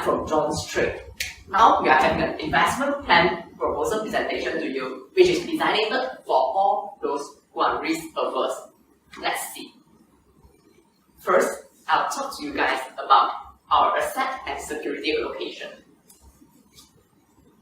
I'm from John Strait. Now we are having an investment plan proposal presentation to you, which is designated for all those who are risk averse. Let's see. First, I'll talk to you guys about our asset and security allocation.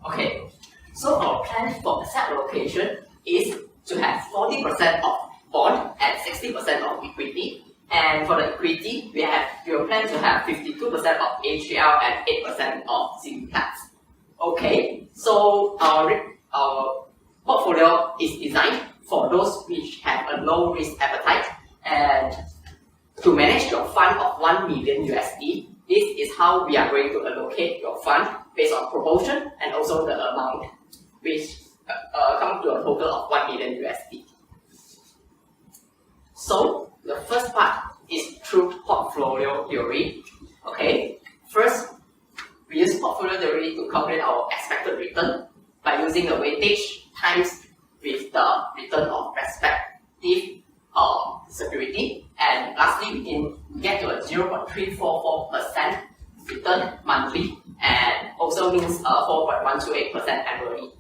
Okay, so our plan for asset allocation is to have 40% of bond and 60% of equity. And for the equity, we will plan to have 52% of AGL and 8% of Zimplats. Okay, so our portfolio is designed for those which have a low risk appetite, and to manage your fund of 1 million USD, this is how we are going to allocate your fund based on proportion and also the amount, which comes to a total of 1 million USD. So the first part is through portfolio theory. Okay, first we use portfolio theory to calculate our expected return by using the weightage times with the return of respective security, and lastly we can get to a 0.344% return monthly, and also means 4.128% annually.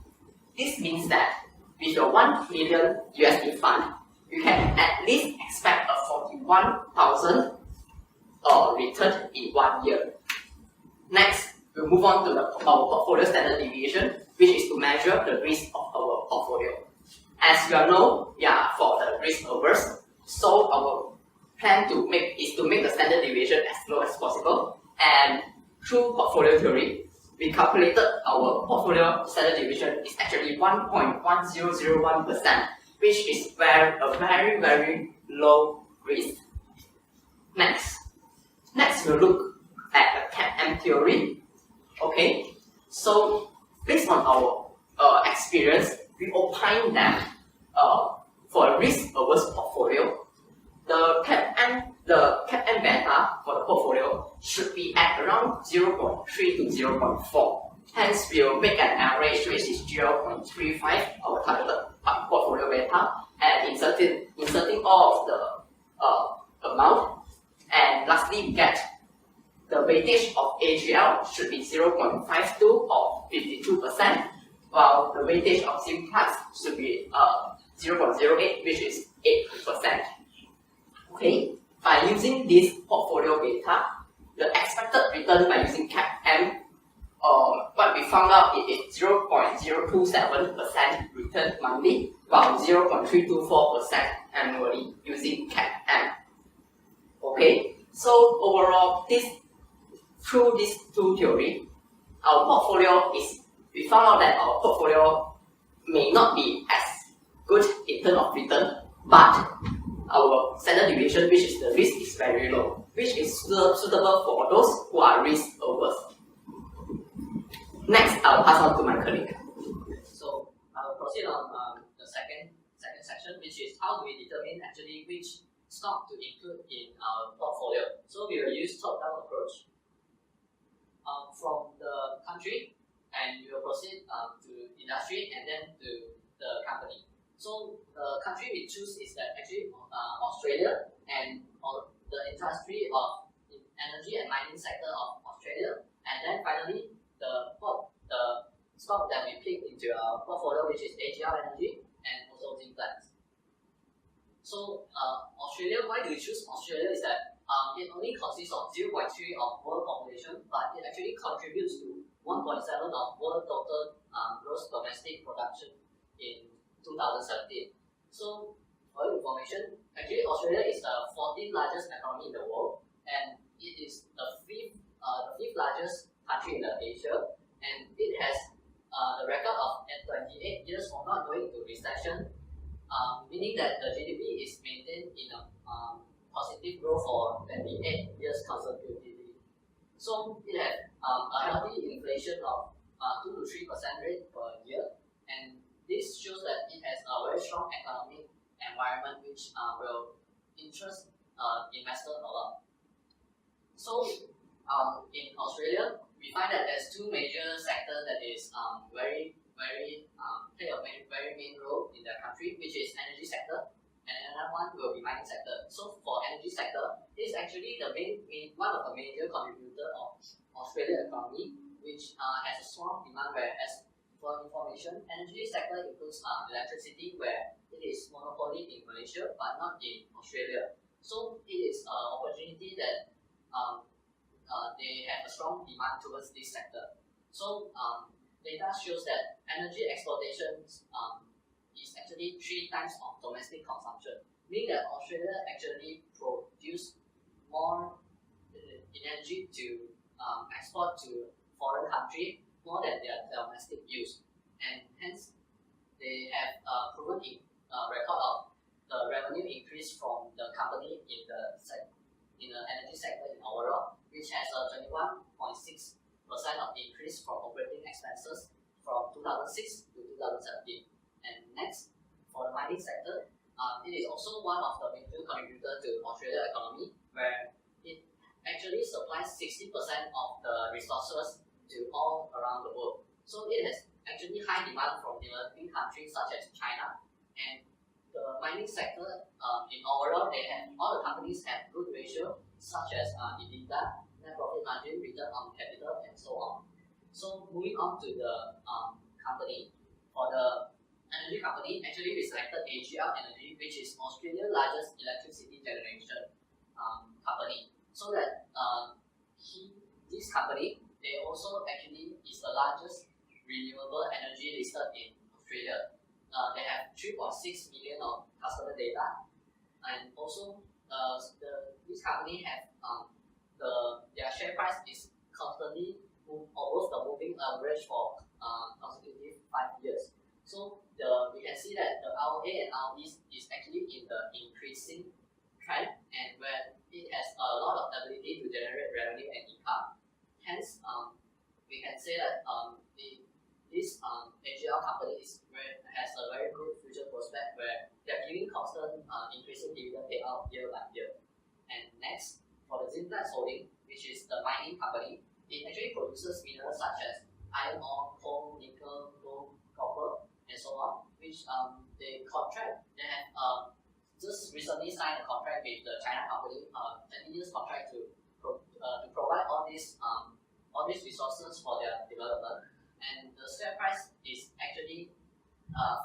This means that with your 1 million USD fund, you can at least expect a 41,000 return in 1 year. Next, we'll move on to our portfolio standard deviation, which is to measure the risk of our portfolio. As you all know, we are for the risk averse, so our plan is to make the standard deviation as low as possible. And through portfolio theory, we calculated our portfolio standard deviation is actually 1.1001%, which is a very low risk. Next we'll look at the CAPM theory. Okay, so based on our experience, we opine that for a risk-averse portfolio, the CAPM beta for the portfolio should be at around 0.3 to 0.4. Hence, we will make an average which is 0.35, our targeted portfolio beta, and inserting all of the amount. And lastly, we get the weightage of AGL should be 0.52 or 52%, while the weightage of Zimplats should be 0.08, which is 8%. Okay, by using this portfolio beta, the expected return by using CAPM, what we found out is 0.027% return monthly, while 0.324% annually using CAPM. Okay, so overall, through these two theories, we found out that our portfolio may not be as good in terms of return, but our standard deviation, which is the risk, is very low, which is suitable for those who are risk averse. Next, I'll pass on to my colleague. So I'll proceed on the second section, which is how do we determine actually which stock to include in our portfolio. So we will use top-down approach from the country, and we will proceed to industry and then to the company. So the country we choose is that actually Australia, and the industry of energy and mining sector of Australia, and then finally the stock that we pick into our portfolio, which is AGL Energy and also Zimplats. So Australia, why do we choose Australia is that it only consists of 0.3 of world population, but it actually contributes to 1.7 of world total gross domestic production in 2017. So for your information, actually Australia is the 14th largest economy in the world, and it is the fifth largest country in Asia, and it has the record of at 28 years of not going into recession, meaning that the GDP is maintained in a positive growth for 28 years consecutively. So it had a healthy inflation of 2 to 3% rate per year, and this shows that it has a very strong economic environment which will interest investors a lot. So in Australia, we find that there's two major sectors that is play a very main role in the country, which is energy sector, and another one will be mining sector. So for energy sector, it is actually one of the major contributors of Australian economy, which has a strong demand, whereas for information, energy sector includes electricity, where it is monopoly in Malaysia but not in Australia. So it is an opportunity that they have a strong demand towards this sector. So data shows that energy exploitation is actually 3 times of domestic consumption, meaning that Australia actually produce more energy to export to foreign country more than their domestic use, and hence they have proven record of the revenue increase from the company in the energy sector in overall, which has a 21.6% of increase from operating expenses from 2006 to 2017. And next, for the mining sector, it is also one of the major contributors to Australian economy, where it actually supplies 60% of the resources to all around the world. So it has actually high demand from developing countries such as China. And the mining sector, in overall, all the companies have good ratio such as EBITDA, net profit margin, return on capital, and so on. So moving on to the company, for the energy company, actually we selected AGL Energy, which is Australia's largest electricity generation company. So that this company, they also actually is the largest renewable energy listed in Australia. They have 3.6 million of customer data, and also this company have their share price is constantly above the moving average for consecutive 5 years. So we can see that the ROA and ROE is actually in the increasing trend, and where it has a lot of ability to generate revenue and income. Hence, we can say that this AGL company has a very good future prospect, where they're giving constant increasing dividend payout year by year. And next, for the Zinflex Holding, which is the mining company, it actually produces minerals such as iron ore, coal, nickel, gold, copper, and so on, which they have just recently signed a contract with the China company, 20 years contract to provide all these resources for their development. And the share price is actually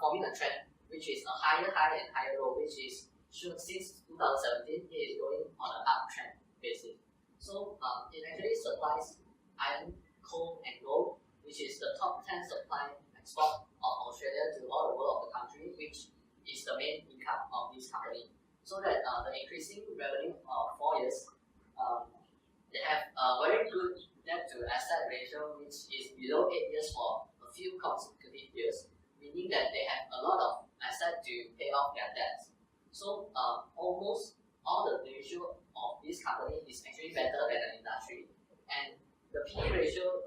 forming a trend, which is a higher high and higher low, which is shown since 2017. It is going on an uptrend basis. So it actually supplies iron, coal, and gold, which is the top 10 supply export of Australia to all the world of the country, which is the main income of this company. So that the increasing revenue of 4 years, they have a very good debt to asset ratio, which is below 8 years for a few consecutive years, meaning that they have a lot of asset to pay off their debts. So almost all the ratio of this company is actually better than the industry. And the PE ratio,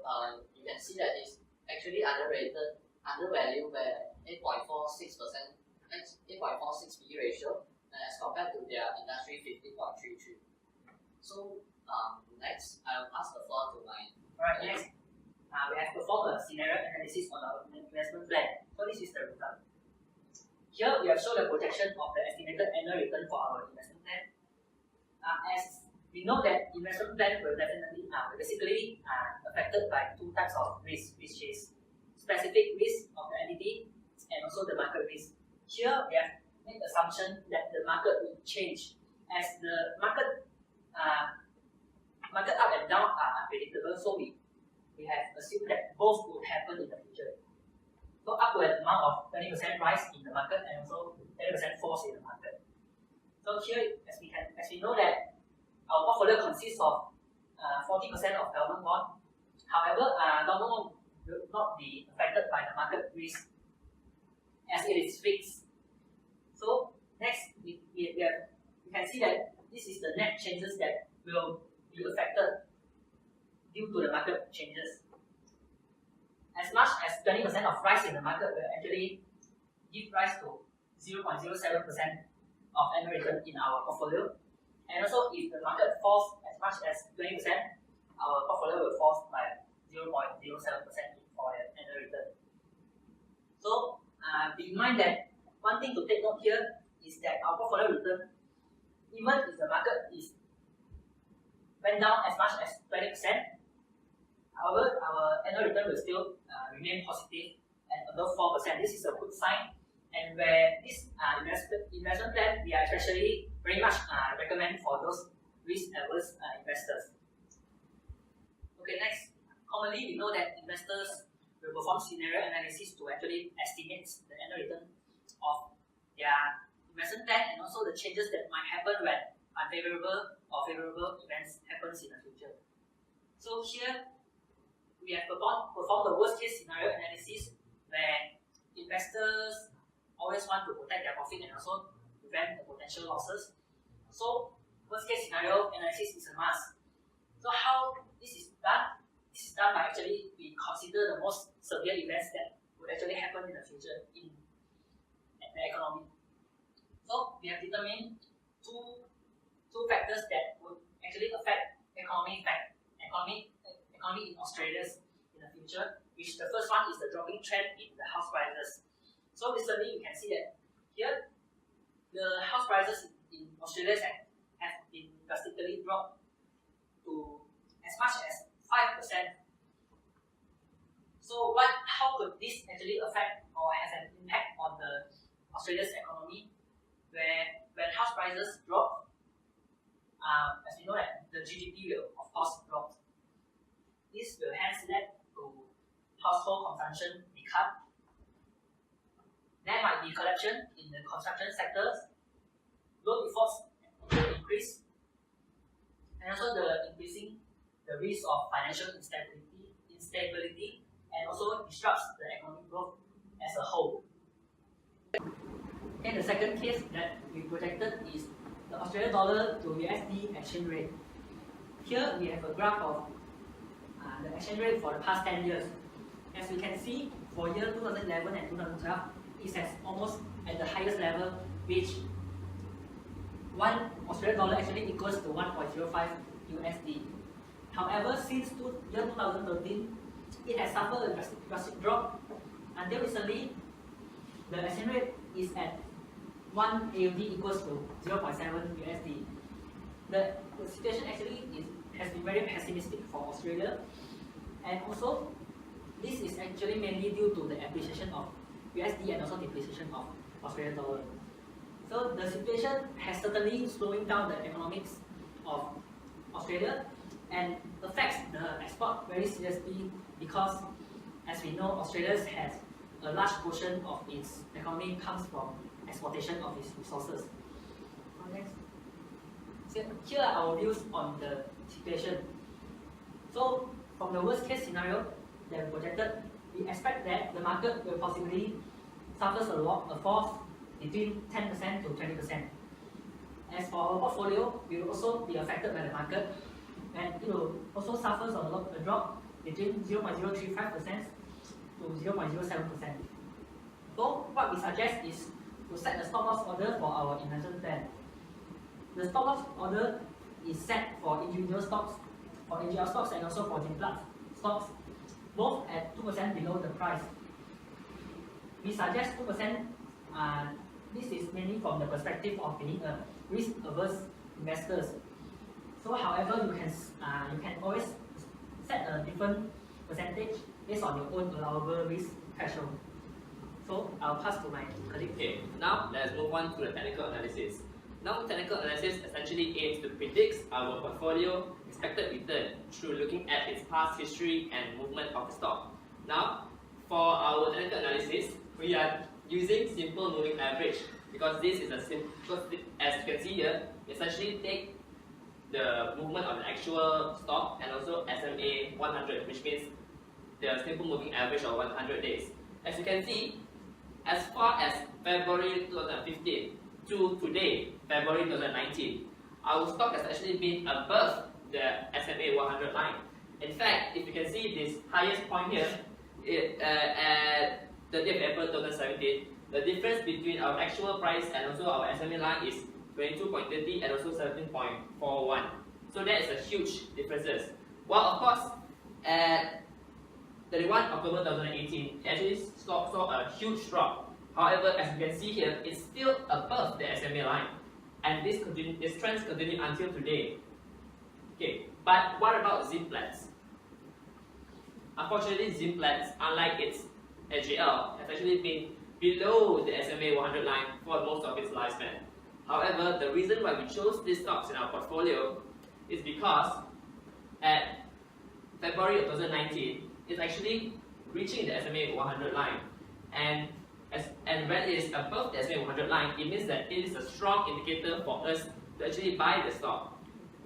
you can see that is actually undervalued, where 8.46% 8.46 PE ratio as compared to their industry 15.33. So next, I will pass the floor to my. Alright, next, we have performed a scenario analysis on our investment plan. So this is the result. Here we have shown the projection of the estimated annual return for our investment plan. As we know that investment plan will definitely basically affected by 2 types of risk, which is specific risk of the entity and also the market risk. Here we have made the assumption that the market will change as the market up and down are unpredictable, so we have assumed that both will happen in the future. So up to an amount of 20% rise in the market and also 20% falls in the market. So here, as we know that our portfolio consists of 40% of government bond. However, government bond will not be affected by the market risk as it is fixed. So next, we can see that this is the net changes that will be affected due to the market changes. As much as 20% of rise in the market will actually give rise to 0.07% of annual return in our portfolio. And also, if the market falls as much as 20%, our portfolio will fall by 0.07% for the annual return. So, bear in mind that one thing to take note here is that our portfolio return, even if the market went down as much as 20%, However, our annual return will still remain positive and above 4%. This is a good sign. And where this investment plan, we are especially very much recommend for those risk-averse investors. Okay, next. Commonly, we know that investors will perform scenario analysis to actually estimate the annual return of their investment plan and also the changes that might happen when unfavorable or favorable events happens in the future. So here, we have performed the worst case scenario analysis where investors always want to protect their profit and also prevent the potential losses. So worst case scenario analysis is a must. So how this is done? This is done by actually we consider the most severe events that would actually happen in the future in the economy. So we have determined two factors that would actually affect economy in Australia in the future, which the first one is the dropping trend in the house prices. So recently you can see that here the house prices in Australia have been drastically dropped to as much as 5%. So how could this actually affect or has an impact on the Australia's economy, where when house prices drop, as we know that the GDP will of course drop. This will hence lead to household consumption be cut. There might be correction in the construction sectors, loan defaults will increase, and also the increasing the risk of financial instability and also disrupts the economic growth as a whole. And the second case that we projected is the Australian dollar to USD exchange rate. Here we have a graph of the exchange rate for the past 10 years. As we can see, for year 2011 and 2012, it has almost at the highest level, which one Australian dollar actually equals to 1.05 USD. However, since year 2013, it has suffered a drastic drop. Until recently, the exchange rate is at 1 AUD equals to 0.7 USD. The situation actually has been very pessimistic for Australia, and also this is actually mainly due to the appreciation of USD and also depreciation of Australian dollar. So the situation has certainly slowing down the economics of Australia and affects the export very seriously because, as we know, Australia has a large portion of its economy comes from exportation of its resources. Next. So here are our views on the situation. So from the worst case scenario that we projected, we expect that the market will possibly suffer a fall between 10% to 20%. As for our portfolio, we will also be affected by the market, and it will also suffer a drop between 0.035% to 0.07%. So what we suggest is to set a stop loss order for our investment plan. The stop loss order is set for individual stocks, for AGL stocks and also for Genplat stocks, both at 2% below the price. We suggest 2%. This is mainly from the perspective of being a risk-averse investors. So, however, you can always set a different percentage based on your own allowable risk threshold. So, I'll pass to my colleague. Okay, now let's move on to the technical analysis. Now, technical analysis essentially aims to predict our portfolio expected return through looking at its past history and movement of the stock. Now, for our technical analysis, we are using simple moving average because this is as you can see here, essentially take the movement of the actual stock and also SMA 100, which means the simple moving average of 100 days. As you can see, as far as February 2015 to today, February 2019, our stock has actually been above the SMA 100 line. In fact, if you can see this highest point here, at 30th April 2017, the difference between our actual price and also our SMA line is 22.30 and also 17.41. So that is a huge differences. Well, of course, at 31 October 2018, it actually saw a huge drop. However, as you can see here, it's still above the SMA line, and this trends continue until today. Okay, but what about Zimplats? Unfortunately, Zimplats, unlike its SGL, has actually been below the SMA 100 line for most of its lifespan. However, the reason why we chose these stocks in our portfolio is because at February of 2019, it's actually reaching the SMA 100 line. And when it is above the SMA 100 line, it means that it is a strong indicator for us to actually buy the stock.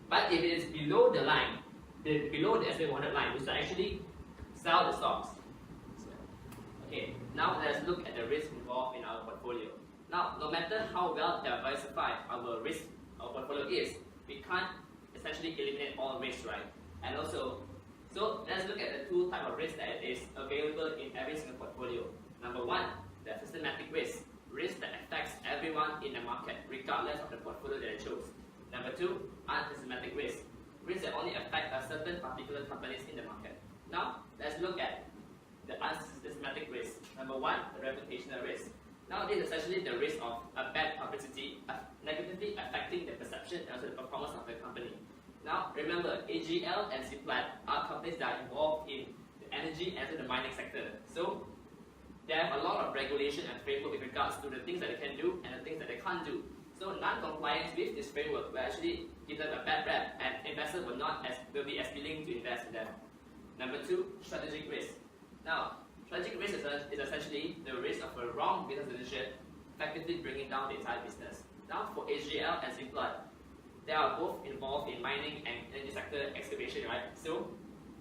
But if it is below the line, below the SMA 100 line, we should actually sell the stocks. Okay, now let's look at the risk involved in our portfolio. Now, no matter how well diversified our portfolio is, we can't essentially eliminate all risks, right? And also, so let's look at the two types of risks that is available in every single portfolio. Number one, the systematic risk that affects everyone in the market, regardless of the portfolio that they chose. Number two, unsystematic risks that only affect a certain particular companies in the market. Now, let's look at the unsystematic risk. Number one, the reputational risk. Now, this is essentially the risk of a bad publicity negatively affecting the perception and also the performance of the company. Now, remember, AGL and Ziplat are companies that are involved in the energy and the mining sector. So, they have a lot of regulation and framework with regards to the things that they can do and the things that they can't do. So, non-compliance with this framework will actually give them a bad rep, and investors will be as willing to invest in them. Number two, strategic risk. Now, strategic risk is essentially the risk of a wrong business decision effectively bringing down the entire business. Now, for AGL and Ziplat, they are both involved in mining and energy sector excavation, right? So,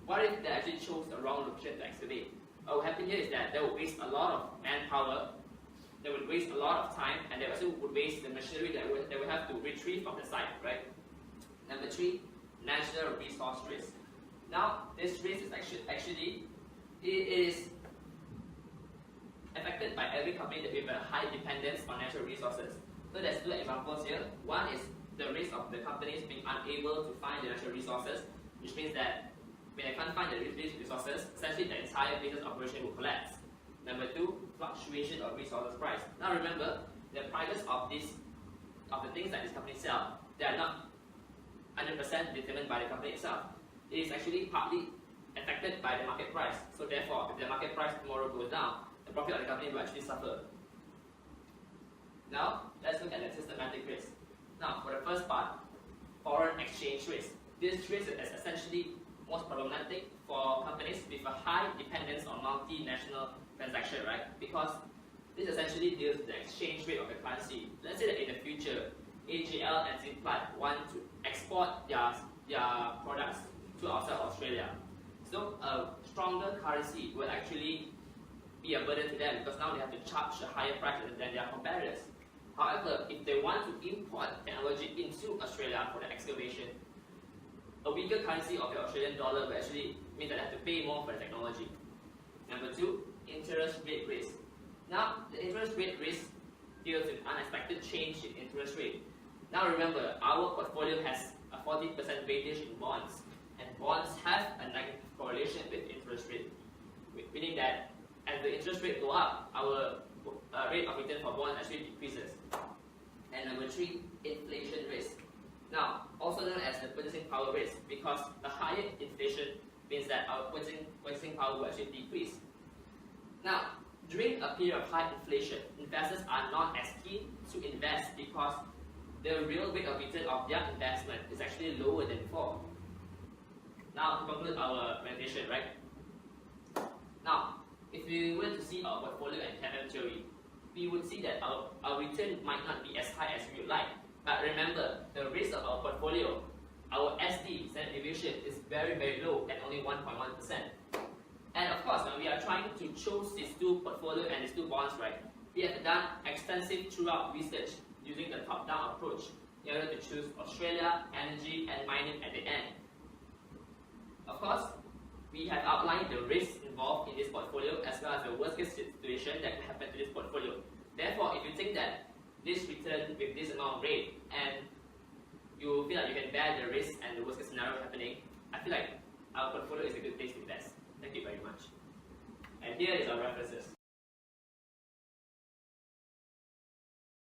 what if they actually chose the wrong location to excavate? What will happen here is that they will waste a lot of manpower, they would waste a lot of time, and they also would waste the machinery that they would have to retrieve from the site, right? Number three, national resource risk. Now, this risk is actually it is affected by every company that with a high dependence on natural resources. So there's two examples here. One is the risk of the companies being unable to find the natural resources, which means that when they can't find the resources, essentially the entire business operation will collapse. Number two, fluctuation of resources price. Now remember, the prices of the things that this company sell, they are not 100% determined by the company itself. It is actually partly affected by the market price. So therefore, if the market price tomorrow goes down, the profit of the company will actually suffer. Now, let's look at the systematic risk. Now, for the first part, foreign exchange risk. This risk is essentially most problematic for companies with a high dependence on multinational transaction, right? Because this essentially deals with the exchange rate of the currency. Let's say that in the future, AGL and Ziplat want to export their products to outside Australia. So a stronger currency will actually be a burden to them because now they have to charge a higher price than their competitors. However, if they want to import technology into Australia for the excavation, a weaker currency of the Australian dollar will actually mean that they have to pay more for the technology. Number two, interest rate risk. Now, the interest rate risk deals with unexpected change in interest rate. Now remember, our portfolio has a 40% weightage in bonds, and bonds have a negative correlation with interest rate, meaning that as the interest rate go up, our rate of return for bonds actually decreases. And number three, inflation risk. Now, also known as the purchasing power risk, because the higher inflation means that our purchasing power will actually decrease. Now, during a period of high inflation, investors are not as keen to invest because the real rate of return of their investment is actually lower than before. Now, to conclude our presentation, right? Now, if we were to see our portfolio and CAPM theory, we would see that our return might not be as high as we would like. But remember, the risk of our portfolio, our SD, standard deviation, is very, very low at only 1.1%. And of course, when we are trying to choose these two portfolio and these two bonds, right, we have done extensive throughout research using the top-down approach in order to choose Australia, energy, and mining at the end. Of course, we have outlined the risks involved in this portfolio as well as the worst-case situation that can happen to this portfolio. Therefore, if you think that this return with this amount of rate and you feel like you can bear the risk and the worst-case scenario happening, I feel like our portfolio is a good place to invest. Thank you very much. And here is our references.